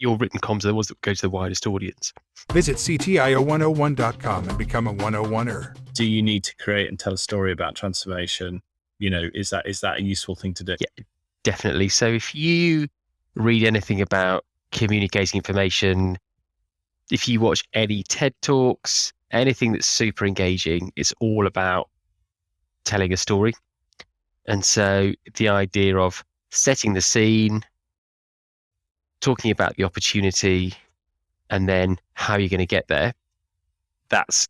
your written comms are the ones that go to the widest audience. Visit CTIO101.com and become a 101er. Do you need to create and tell a story about transformation? Is that a useful thing to do? Yeah, definitely. So if you read anything about communicating information, if you watch any TED Talks, anything that's super engaging, it's all about telling a story. And so the idea of setting the scene, talking about the opportunity, and then how you're going to get there, that's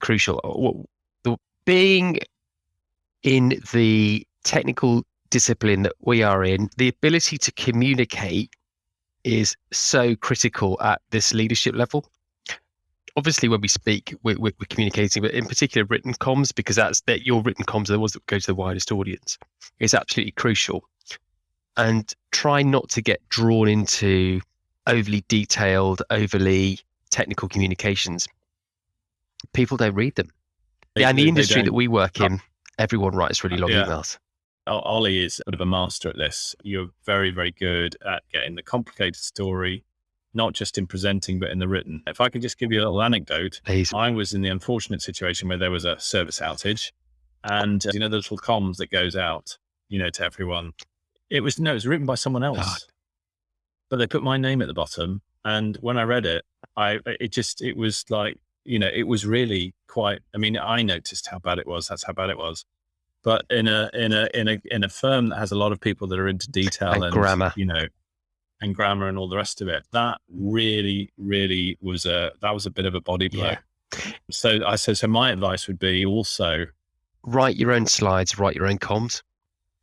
crucial. Being in the technical discipline that we are in, the ability to communicate is so critical at this leadership level. Obviously, when we speak, we're communicating, but in particular written comms, because your written comms are the ones that go to the widest audience. It's absolutely crucial. And try not to get drawn into overly detailed, overly technical communications. People don't read them. And the industry that we work in, everyone writes really long emails. Ollie is a bit of a master at this. You're very, very good at getting the complicated story, not just in presenting, but in the written. If I could just give you a little anecdote. Please. I was in the unfortunate situation where there was a service outage, and the little comms that goes out, to everyone. It was written by someone else, but they put my name at the bottom. And when I read it, it was like, it was really quite, I noticed how bad it was. That's how bad it was. But in a firm that has a lot of people that are into detail and grammar, and grammar and all the rest of it, that really, really was a bit of a body blow. Yeah. So my advice would be also write your own slides, write your own comms.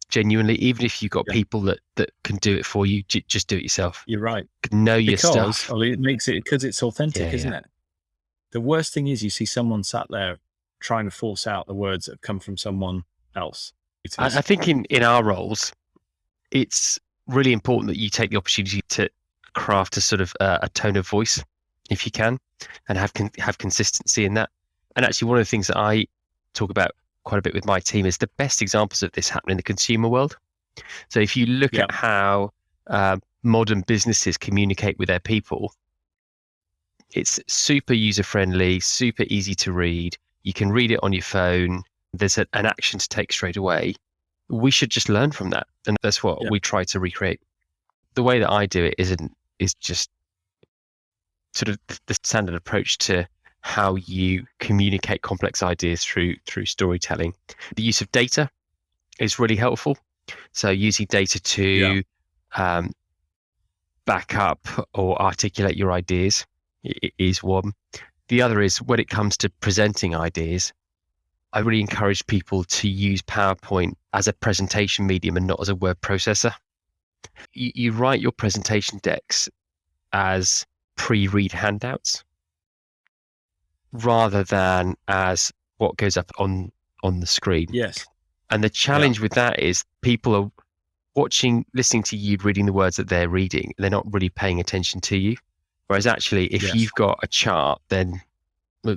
Genuinely, even if you've got people that can do it for you, just do it yourself. You're right. Know your stuff. It makes it, because it's authentic, isn't it? The worst thing is you see someone sat there trying to force out the words that have come from someone else. I think in our roles, it's really important that you take the opportunity to craft a sort of a tone of voice, if you can, and have consistency in that. And actually, one of the things that I talk about quite a bit with my team is the best examples of this happen in the consumer world. So if you look at how modern businesses communicate with their people, it's super user-friendly, super easy to read. You can read it on your phone. There's an action to take straight away. We should just learn from that. And that's what we try to recreate. The way that I do it is just sort of the standard approach to how you communicate complex ideas through storytelling. The use of data is really helpful. So using data to back up or articulate your ideas is one. The other is when it comes to presenting ideas, I really encourage people to use PowerPoint as a presentation medium and not as a word processor. You write your presentation decks as pre-read handouts rather than as what goes up on the screen. Yes. And the challenge with that is people are listening to you reading the words that they're reading. They're not really paying attention to you. Whereas actually, if you've got a chart, then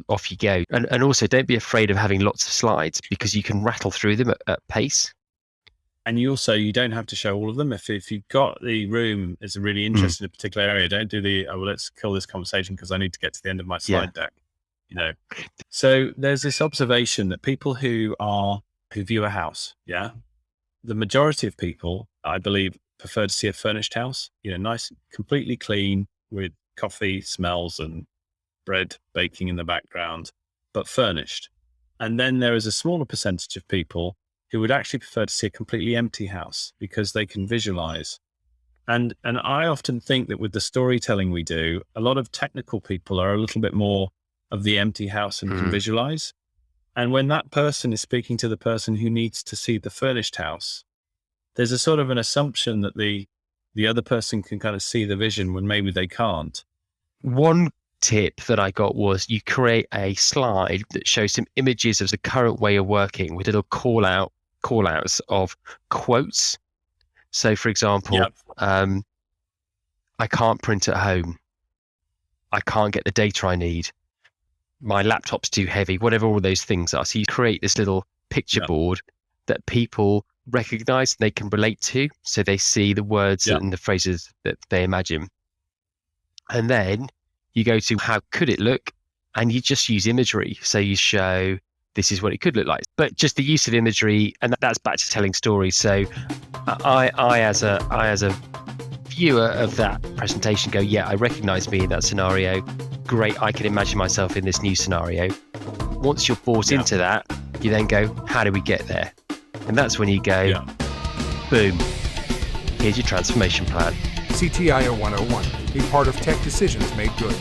off you go. And also, don't be afraid of having lots of slides, because you can rattle through them at pace. And you don't have to show all of them. If you've got the room is really interested in a particular area, don't do let's kill this conversation because I need to get to the end of my slide deck. So there's this observation that people who view a house, the majority of people, I believe, prefer to see a furnished house, nice, completely clean, with coffee smells and bread baking in the background, but furnished. And then there is a smaller percentage of people who would actually prefer to see a completely empty house because they can visualize. And I often think that with the storytelling we do, a lot of technical people are a little bit more of the empty house and can visualize. And when that person is speaking to the person who needs to see the furnished house, there's a sort of an assumption that the other person can kind of see the vision when maybe they can't. One tip that I got was you create a slide that shows some images of the current way of working with little call outs of quotes. So for example, I can't print at home. I can't get the data I need. My laptop's too heavy, whatever all those things are. So you create this little picture board that people recognize, they can relate to. So they see the words and the phrases that they imagine. And then you go to how could it look, and you just use imagery. So you show this is what it could look like, but just the use of imagery, and that's back to telling stories. So I as a viewer of that presentation go, yeah, I recognize me in that scenario. Great, I can imagine myself in this new scenario. Once you're bought into that, you then go, how do we get there? And that's when you go, boom, here's your transformation plan. CTIO 101, a part of Tech Decisions Made Good.